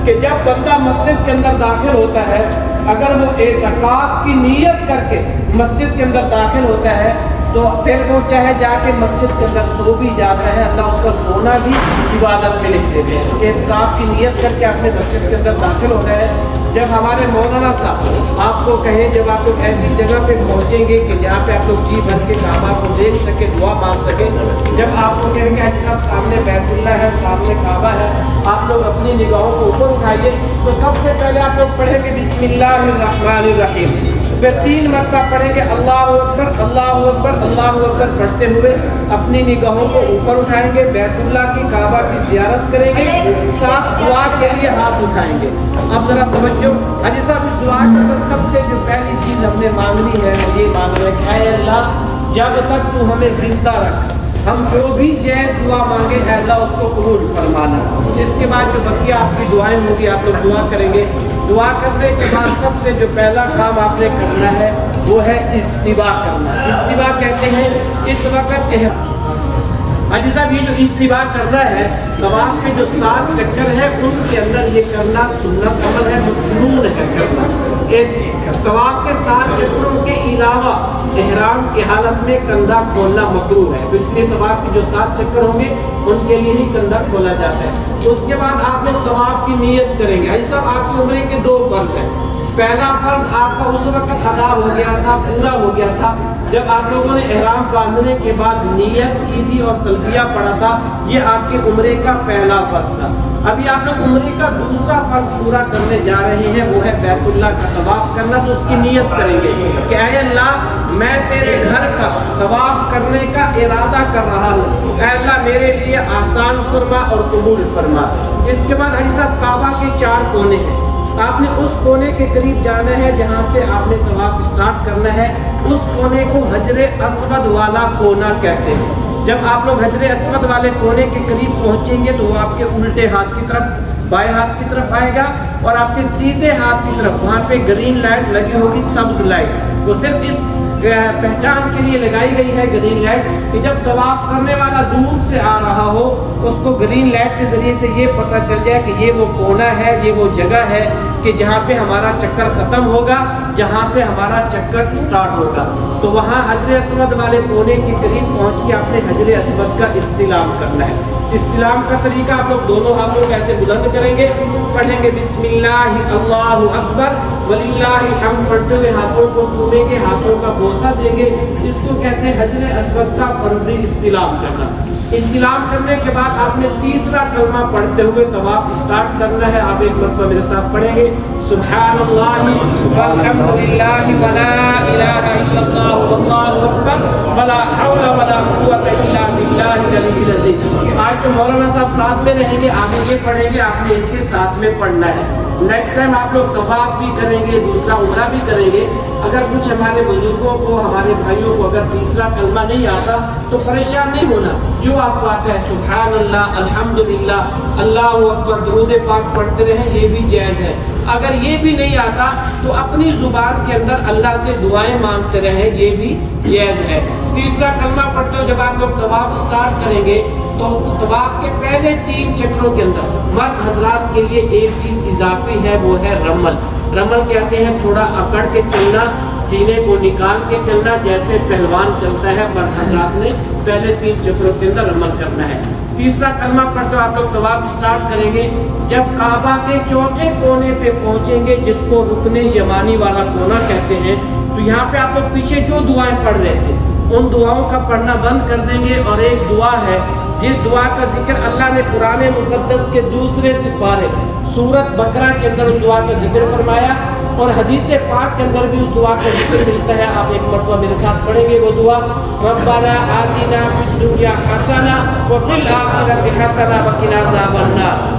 کہ جب بندہ مسجد کے اندر داخل ہوتا ہے، اگر وہ اعتکاف کی نیت کر کے مسجد کے اندر داخل ہوتا ہے تو پھر وہ چاہے جا کے مسجد کے اندر سو بھی جاتا ہے، اللہ اس کا سونا بھی عبادت میں لکھ دیتے ہیں۔ اعتکاف کی نیت کر کے آپ نے مسجد کے اندر داخل ہونا ہے۔ جب ہمارے مولانا صاحب آپ کو کہیں، جب آپ لوگ ایسی جگہ پہ پہنچیں گے کہ جہاں پہ آپ لوگ جی بھر کے کعبہ کو دیکھ سکے، دعا مانگ سکے، جب آپ کو کہیں گے حاجی صاحب سامنے بیت اللہ ہے، سامنے کعبہ ہے، آپ لوگ اپنی نگاہوں کو اوپر اٹھائیے، تو سب سے پہلے آپ لوگ پڑھیں گے بسم اللہ الرحمن الرحیم، پھر 3 مرتبہ پڑھیں گے اللہ اکبر اللہ اکبر اللہ اکبر پڑھتے ہوئے اپنی نگاہوں کو اوپر اٹھائیں گے، بیت اللہ کی کعبہ کی زیارت کریں گے، ساتھ دعا کے لیے ہاتھ اٹھائیں گے۔ اب ذرا توجہ، حاجی صاحب اس دعا کے اندر سب سے جو پہلی چیز ہم نے مانگنی ہے وہ یہ مانگنا ہے کہ اے اللہ جب تک تو ہمیں زندہ رکھ، ہم جو بھی جائز دعا مانگے اے اللہ اس کو قبول فرمانا۔ اس کے بعد جو بقیہ آپ کی دعائیں ہوں گی آپ لوگ دعا کریں گے۔ دعا کرنے کے بعد سب سے جو پہلا کام آپ نے کرنا ہے وہ ہے استوا کرنا۔ استوا کہتے ہیں اس وقت حاجی صاحب یہ جو استوا کرنا ہے، طواف کے جو 7 چکر ہیں ان کے اندر یہ کرنا سنت عمل ہے، مسنون ہے کرنا۔ طواف کے 7 چکروں کے علاوہ احرام کی حالت میں کندھا کھولنا مکروہ ہے، تو اس لیے طواف کے جو 7 چکر ہوں گے ان کے لیے ہی کندھا کھولا جاتا ہے۔ اس کے بعد آپ نے طواف کی نیت کریں گے۔ حاجی صاحب آپ کی عمرے کے 2 فرض ہیں۔ پہلا فرض آپ کا اس وقت ادا ہو گیا تھا، پورا ہو گیا تھا جب آپ لوگوں نے احرام باندھنے کے بعد نیت کی تھی اور تلبیہ پڑھا تھا، یہ آپ کے عمرے کا پہلا فرض تھا۔ ابھی آپ لوگ عمرے کا دوسرا فرض پورا کرنے جا رہے ہیں، وہ ہے بیت اللہ کا طواف کرنا، تو اس کی نیت کریں گے کہ اے اللہ میں تیرے گھر کا طواف کرنے کا ارادہ کر رہا ہوں، اے اللہ میرے لیے آسان فرما اور قبول فرما۔ اس کے بعد حاجی صاحب کعبہ کے 4 کونے ہیں، آپ نے اس کونے کے قریب جانا ہے جہاں سے آپ نے طواف اسٹارٹ کرنا ہے، اس کونے کو حجر اسود والا کونا کہتے ہیں۔ جب آپ لوگ حجر اسود والے کونے کے قریب پہنچیں گے تو وہ آپ کے الٹے ہاتھ کی طرف، بائیں ہاتھ کی طرف آئے گا، اور آپ کے سیدھے ہاتھ کی طرف وہاں پہ گرین لائٹ لگی ہوگی، سبز لائٹ، وہ صرف اس پہچان کے لیے لگائی گئی ہے گرین لائٹ کہ جب طواف کرنے والا دور سے آ رہا ہو اس کو گرین لائٹ کے ذریعے سے یہ پتہ چل جائے کہ یہ وہ کونا ہے، یہ وہ جگہ ہے کہ جہاں پہ ہمارا چکر ختم ہوگا، جہاں سے ہمارا چکر اسٹارٹ ہوگا۔ تو وہاں حجر اسود والے کونے کے قریب پہنچ کے آپ نے حجر اسود کا استلام کرنا ہے۔ استلام کا طریقہ آپ لوگ دونوں ہاتھوں کو ایسے بلند کریں گے، پڑھیں گے بسم اللہ اللہ اکبر وللہ الحمد، پڑھتے ہوئے ہاتھوں کو چھوڑیں گے، ہاتھوں کا بوسہ دیں گے۔ اس کو کہتے ہیں حجر اسود کا فرضی استلام کرنا۔ استلام کرنے کے بعد آپ نے تیسرا کلمہ پڑھتے ہوئے طواف اسٹارٹ کرنا ہے۔ آپ ایک مرتبہ میرے ساتھ پڑھیں گے سبحان اللہ والحمد للہ ولا الہ الا اللہ واللہ اکبر ولا حول ولا قوۃ الا باللہ العلی العظیم۔ آج تو مولانا صاحب ساتھ میں رہیں گے، آگے یہ پڑھیں گے، آپ نے ان کے ساتھ میں پڑھنا ہے۔ نیکسٹ ٹائم آپ لوگ طواف بھی کریں گے، دوسرا عمرہ بھی کریں گے۔ اگر کچھ ہمارے بزرگوں کو، ہمارے بھائیوں کو اگر تیسرا کلمہ نہیں آتا تو پریشان نہیں ہونا، جو آپ کو آتا ہے سبحان اللہ الحمدللہ اللہ اکبر درود پاک پڑھتے رہیں، یہ بھی جائز ہے۔ اگر یہ بھی نہیں آتا تو اپنی زبان کے اندر اللہ سے دعائیں مانگتے رہیں، یہ بھی جائز ہے۔ تیسرا کلمہ پڑھتے ہو جب آپ لوگ طواف اسٹارٹ کریں گے تو طواف کے پہلے 3 چکروں کے اندر مرد حضرات کے لیے ایک چیز اضافی ہے، وہ ہے رمل۔ رمل کہتے ہیں تھوڑا اکڑ کے چلنا، سینے کو نکال کے چلنا، جیسے پہلوان چلتا ہے، مرد حضرات نے پہلے 3 چکروں کے اندر رمل کرنا ہے۔ تیسرا کلمہ پڑھتے آپ لوگ طواف اسٹارٹ کریں گے، جب کعبہ کے 4تھے کونے پہ پہنچیں گے جس کو رکن یمانی والا کونا کہتے ہیں، تو یہاں پہ آپ لوگ پیچھے جو دعائیں پڑھ رہے تھے ان دعاؤں کا پڑھنا بند کر دیں گے، اور ایک دعا ہے جس دعا کا ذکر اللہ نے قرآن مقدس کے دوسرے سپارے سورت بقرہ کے اندر اس دعا کا ذکر فرمایا، اور حدیث پاک کے اندر بھی اس دعا کا ذکر ملتا ہے۔ آپ ایک مرتبہ میرے ساتھ پڑھیں گے وہ دعا، ربنا آتنا فی الدنیا حسنہ وفی الآخرۃ حسنہ وقنا عذاب النار۔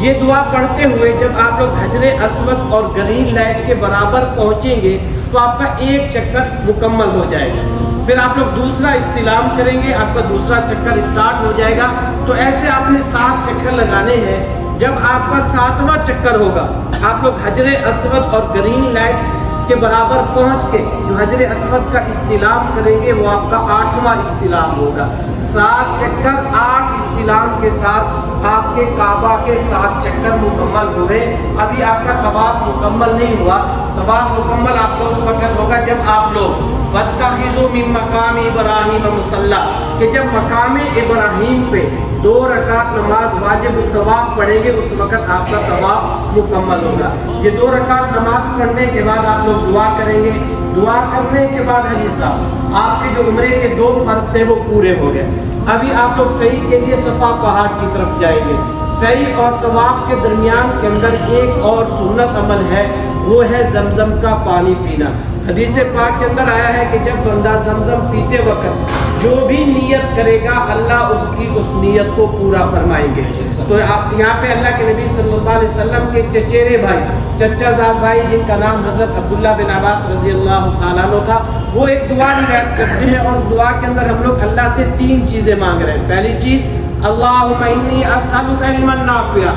یہ دعا پڑھتے ہوئے جب آپ لوگ حجر اسود اور گرین لائٹ کے برابر پہنچیں گے تو آپ کا ایک چکر مکمل ہو جائے گا۔ پھر آپ لوگ دوسرا استلام کریں گے، آپ کا دوسرا چکر اسٹارٹ ہو جائے گا۔ تو ایسے آپ نے 7 چکر لگانے ہیں۔ جب آپ کا 7واں چکر ہوگا آپ لوگ حجر اسود اور گرین لائٹ کے برابر پہنچ کے جو حجر اسود کا استلام کریں گے وہ آپ کا 8واں استلام ہوگا۔ 7 چکر 8 استلام کے ساتھ آپ کے کعبہ کے 7 چکر مکمل ہوئے۔ ابھی آپ کا طواف مکمل نہیں ہوا، طواف مکمل آپ کو اس وقت ہوگا جب آپ لوگ وَاتَّخِذُوا مِن مَّقَامِ إِبْرَاهِيمَ مُصَلًّى کہ جب مقام ابراہیم پہ 2 رکعت نماز واجب الطواف پڑھیں گے اس وقت آپ کا طواف مکمل ہوگا۔ یہ 2 رکعت نماز پڑھنے کے بعد آپ لوگ دعا کریں گے۔ دعا کرنے کے بعد حاجی صاحب آپ کے جو عمرے کے 2 فرض تھے وہ پورے ہو گئے۔ ابھی آپ لوگ صحیح کے لیے صفا پہاڑ کی طرف جائیں گے۔ صحیح اور طواف کے درمیان کے اندر ایک اور سنت عمل ہے، وہ ہے زمزم کا پانی پینا۔ حدیث پاک کے اندر آیا ہے کہ جب بندہ زمزم پیتے وقت جو بھی نیت کرے گا اللہ اس کی اس نیت کو پورا فرمائیں گے۔ تو آپ یہاں پہ اللہ کے نبی صلی اللہ علیہ وسلم کے چچیرے بھائی، چچا زاد بھائی جن کا نام حضرت عبداللہ بن عباس رضی اللہ تعالیٰ عنہ تھا، وہ ایک دعا روایت کرتے ہیں اور دعا کے اندر ہم لوگ اللہ سے 3 چیزیں مانگ رہے ہیں۔ پہلی چیز اللہم انی اسألک علما نافعا،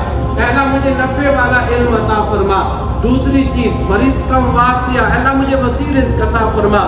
اللہ مجھے نفع والا علم عطا فرما۔ دوسری چیز ورزقا واسعا، اللہ مجھے وسیع رزق عطا فرما۔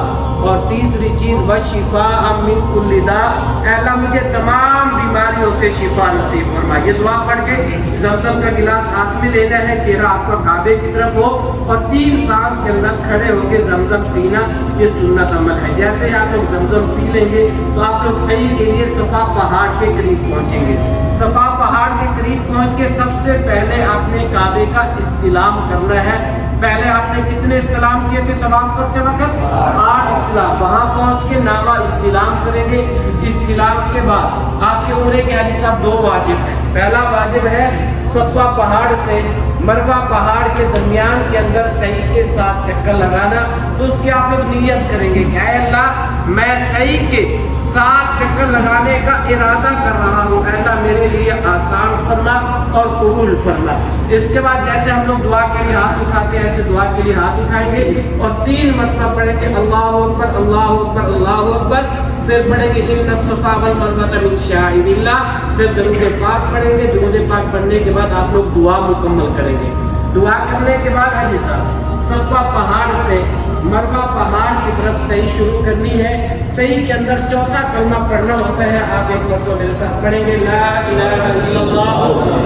اور تیسری چیز وشفاء من کل داء، اللہ مجھے تمام بیماریوں سے شفا نصیب فرما۔ یہ دعا پڑھ کے زمزم کا گلاس ہاتھ میں لینا ہے، چہرہ آپ کا کعبے کی طرف ہو اور 3 سانس کے اندر کھڑے ہو کے زمزم پینا، یہ سنت عمل ہے۔ جیسے ہی آپ لوگ زمزم پی لیں گے تو آپ لوگ صحیح کے لیے صفا پہاڑ کے قریب پہنچیں گے۔ صفا پہاڑ کے قریب پہنچ کے سب سے پہلے آپ نے کعبے کا استلام کرنا ہے۔ پہلے آپ نے کتنے استلام کیے تھے طواف کرتے وقت؟ 8 استلام۔ وہاں پہنچ کے نامہ استلام کریں گے۔ استلام کے بعد آپ کے عمرے کے حاجی صاحب 2 واجب ہیں۔ پہلا واجب ہے صفا پہاڑ سے مروہ پہاڑ کے درمیان کے اندر صحیح کے 7 چکر لگانا۔ تو اس کی آپ لوگ نیت کریں گے کہ اے اللہ میں صحیح کے 7 چکر لگانے کا ارادہ کر رہا ہوں، اے اللہ میرے لیے آسان فرما اور قبول فرما۔ اس کے بعد جیسے ہم لوگ دعا کے لیے ہاتھ اٹھاتے ہیں ایسے دعا کے لیے ہاتھ اٹھائیں گے اور 3 مرتبہ پڑھیں گے اللہ اکبر اللہ اکبر اللہ اکبر، پھر پڑھیں گے ان الصفا والمروہ من شعائر اللہ، پھر درود پاک پڑھیں گے۔ درود پاک پڑھنے کے بعد آپ لوگ دعا مکمل کریں گے۔ دعا کرنے کے بعد حاجی صاحب صفا پہاڑ سے مروہ پہاڑ کی طرف صحیح شروع کرنی ہے۔ صحیح کے اندر 4تھا کلمہ پڑھنا ہوتا ہے، آپ ایک مرتبہ میرے ساتھ پڑھیں گے لا الہ الا اللہ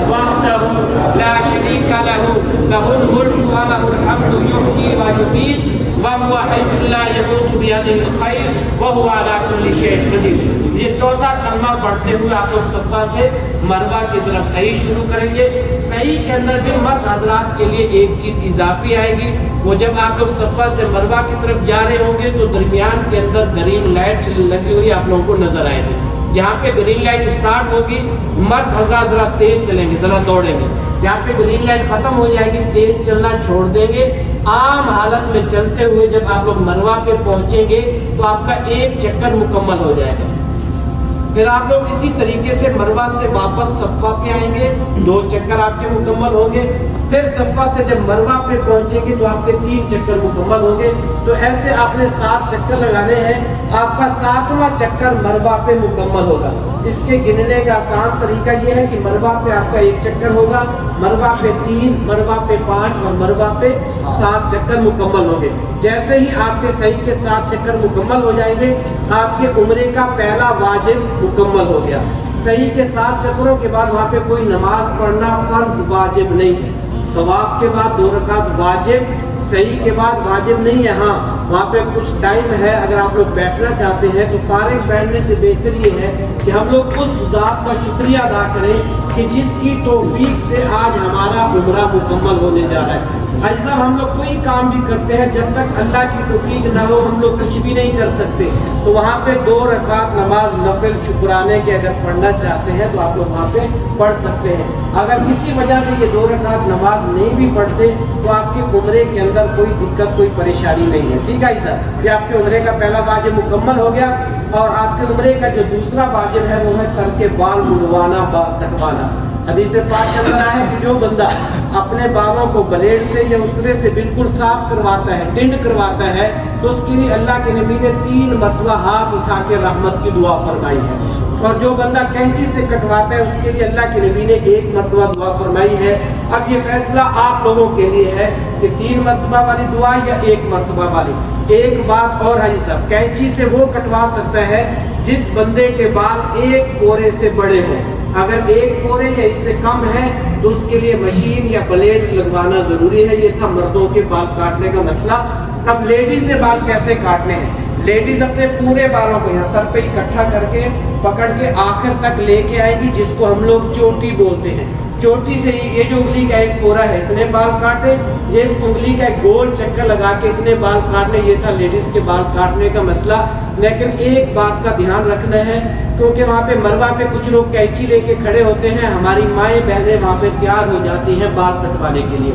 وحدہ لا شریک لہ لہ الملک و لہ الحمد یحیی و یمیت وهو حی لا يموت بیدہ الخیر وهو علی کل شیء قدیر۔ یہ 4تھا کلمہ پڑھتے ہوئے آپ لوگ صفا سے مروہ کی طرف صحیح شروع کریں گے۔ صحیح کے اندر بھی مرد حضرات کے لیے ایک چیز اضافی آئے گی، وہ جب آپ لوگ صفا سے مروہ کی طرف جا رہے ہوں گے تو درمیان کے اندر گرین لائٹ لگی ہوئی آپ لوگوں کو نظر آئے گی۔ جہاں پہ گرین لائٹ اسٹارٹ ہوگی مرد حضرات ذرا تیز چلیں گے، ذرا دوڑیں گے۔ جہاں پہ گرین لائٹ ختم ہو جائے گی تیز چلنا چھوڑ دیں گے۔ عام حالت میں چلتے ہوئے جب آپ لوگ مروہ پہ پہنچیں گے تو آپ کا 1 چکر مکمل ہو جائے گا۔ پھر آپ لوگ اسی طریقے سے مروہ سے واپس صفا پہ آئیں گے، 2 چکر آپ کے مکمل ہوں گے۔ پھر صفا سے جب مروہ پہ پہنچیں گے تو آپ کے 3 چکر مکمل ہوں گے۔ تو ایسے آپ نے 7 چکر لگانے ہیں۔ آپ کا 7واں چکر مروہ پہ مکمل ہوگا۔ اس کے گننے کا آسان طریقہ یہ ہے کہ مروہ پہ آپ کا 1 چکر ہوگا، مروہ پہ 3، مروہ پہ 5 اور مروہ پہ 7 چکر مکمل ہوں گے۔ جیسے ہی آپ کے صحیح کے 7 چکر مکمل ہو جائیں گے آپ کے عمرے کا پہلا واجب مکمل ہو گیا۔ صحیح کے 7 چکروں کے بعد وہاں پہ کوئی نماز پڑھنا فرض واجب نہیں ہے۔ طواف کے بعد 2 رکعت واجب، صحیح کے بعد واجب نہیں ہے۔ ہاں وہاں پہ کچھ ٹائم ہے، اگر آپ لوگ بیٹھنا چاہتے ہیں تو فارغ بیٹھنے سے بہتر یہ ہے کہ ہم لوگ اس ذات کا شکریہ ادا کریں کہ جس کی توفیق سے آج ہمارا عمرہ مکمل ہونے جا رہا ہے۔ حاجی صاحب ہم لوگ کوئی کام بھی کرتے ہیں جب تک اللہ کی توفیق نہ ہو ہم لوگ کچھ بھی نہیں کر سکتے۔ تو وہاں پہ 2 رکعت نماز نفل شکرانے کے اگر پڑھنا چاہتے ہیں تو آپ لوگ وہاں پہ پڑھ سکتے ہیں۔ اگر کسی وجہ سے یہ 2 رکعت نماز نہیں بھی پڑھتے تو آپ کے عمرے کے اندر کوئی دقت کوئی پریشانی نہیں ہے، ٹھیک ہے سر؟ یہ آپ کے عمرے کا پہلا واجب مکمل ہو گیا۔ اور آپ کے عمرے کا جو دوسرا واجب ہے وہ ہے سر کے بال منڈوانا، بال کٹوانا۔ حدیث پاک کے اندر ہے کہ جو بندہ اپنے بالوں کو بلیڈ سے یا استرے سے بالکل صاف کرواتا ہے، ٹنڈ کرواتا ہے، تو اس کے لیے اللہ کے نبی نے 3 مرتبہ ہاتھ اٹھا کے رحمت کی دعا فرمائی ہے۔ اور جو بندہ کینچی سے کٹواتا ہے اس کے لیے اللہ کے نبی نے 1 مرتبہ دعا فرمائی ہے۔ اب یہ فیصلہ آپ لوگوں کے لیے ہے کہ 3 مرتبہ والی دعا یا 1 مرتبہ والی۔ ایک بات اور حاجی صاحب، کینچی سے وہ کٹوا سکتا ہے جس بندے کے بال 1 کورے سے بڑے ہوں۔ اگر 1 کورے یا اس سے کم ہے تو اس کے لیے مشین یا بلیڈ لگوانا ضروری ہے۔ یہ تھا مردوں کے بال کاٹنے کا مسئلہ۔ اب لیڈیز نے بال کیسے کاٹنے ہیں؟ لیڈیز اپنے پورے بالوں کو یہاں سر پہ اکٹھا کر کے پکڑ کے آخر تک لے کے آئے گی، جس کو ہم لوگ چوٹی بولتے ہیں۔ چوٹی سے یہ جو انگلی کا 1 کورا ہے اتنے بال کاٹے، یہ اس انگلی کا 1 گول چکر لگا کے اتنے بال کاٹنے۔ یہ تھا لیڈیز کے بال کاٹنے کا مسئلہ۔ لیکن ایک بات کا دھیان رکھنا ہے، کیونکہ وہاں پہ مروا پہ کچھ لوگ کینچی لے کے کھڑے ہوتے ہیں، ہماری مائیں بہنیں وہاں پہ تیار ہو جاتی ہیں بال کٹوانے کے لیے۔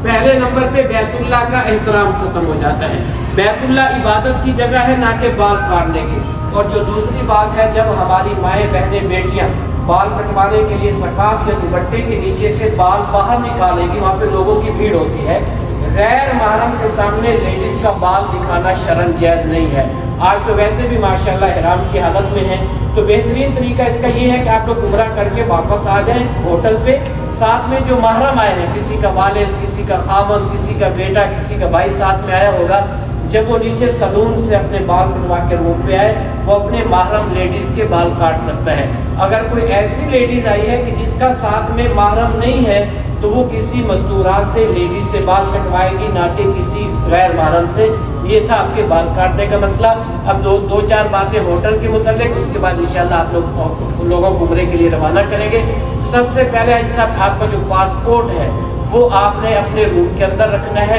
پہلے نمبر پہ بیت اللہ کا احترام ختم ہو جاتا ہے۔ بیت اللہ عبادت کی جگہ ہے، نہ کہ بال کاٹنے کی۔ اور جو دوسری بات ہے، جب ہماری مائیں بہنیں بیٹیاں بال کٹوانے کے لیے سقاف یا دوپٹے کے نیچے سے بال باہر نکالے گی، وہاں پہ لوگوں کی بھیڑ ہوتی ہے، غیر محرم کے سامنے لیڈیز کا بال دکھانا شرعاً جائز نہیں ہے۔ آج تو ویسے بھی ماشاءاللہ احرام کی حالت میں ہیں، تو بہترین طریقہ اس کا یہ ہے کہ آپ لوگ عمرہ کر کے واپس آ جائیں ہوٹل پہ، ساتھ میں جو محرم آئے ہیں، کسی کا والد، کسی کا خامند، کسی کا بیٹا، کسی کا بھائی ساتھ میں آیا ہوگا، جب وہ نیچے سلون سے اپنے بال کٹوا کے روم پہ آئے، وہ اپنے محرم لیڈیز کے بال کاٹ سکتا ہے۔ اگر کوئی ایسی لیڈیز آئی ہے کہ جس کا ساتھ میں محرم نہیں ہے، تو وہ کسی مستورات سے لیڈیز سے بال کٹوائے گی، نہ کہ کسی غیر محرم سے۔ یہ تھا آپ کے بال کاٹنے کا مسئلہ۔ اب دو چار باتیں ہوٹل کے متعلق، اس کے بعد انشاءاللہ آپ لوگوں کو عمرے کے لیے روانہ کریں گے۔ سب سے پہلے حاجی صاحب، آپ کا جو پاسپورٹ ہے وہ آپ نے اپنے روم کے اندر رکھنا ہے۔